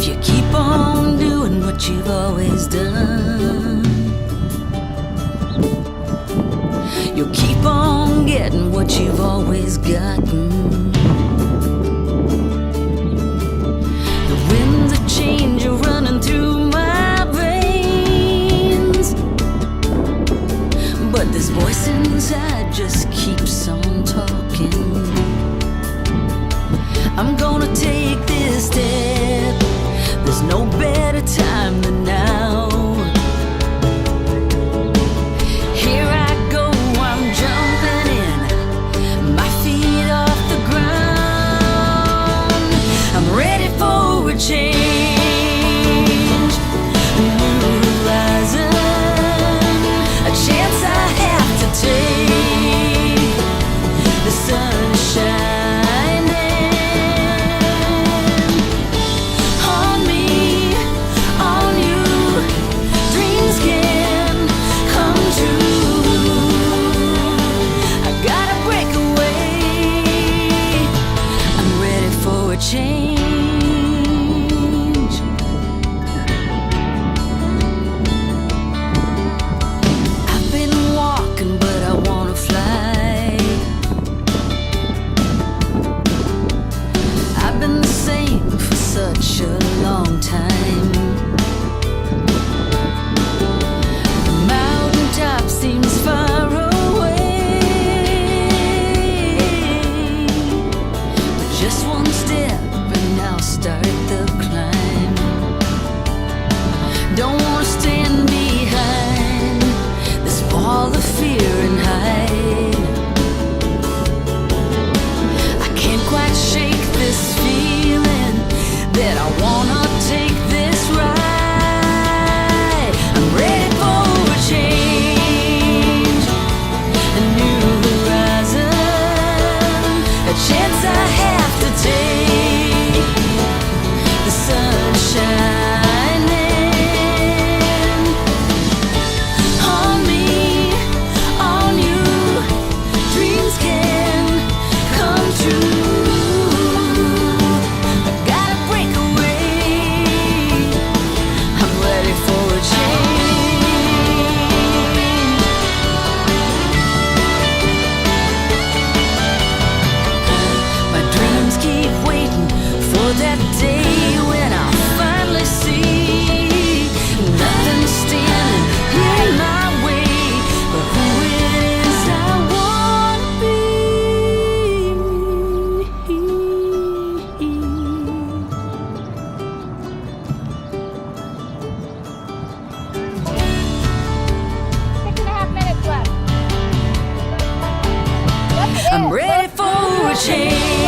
If you keep on doing what you've always done, you'll keep on getting what you've always gotten. The winds of change are running through my veins, but this voice inside just keeps on talking. I'm gonna take this step. There's no better time than now. Here I go, I'm jumping in, my feet off the ground. I'm ready for a change, a new horizon, a chance I have to take. The sun is shining on me, on you. Dreams can come true. I gotta break away. I'm ready for a change. I've been walking, but I wanna fly. I've been the same for such a long time. The mountaintop seems far away, but just one step and I'll start the climb. Don't wanna stand behind this wall of fear and hide. I can't quite shake this feeling that I wanna take this ride. I'm ready for a change, a new horizon, a chance I have to take. The sun shining on me, on you. Dreams can come true. I gotta break away. I'm ready for a change. My dreams keep waiting for that day when I'll finally see nothing standing in my way but who it is I wanna be. I'm ready for a change.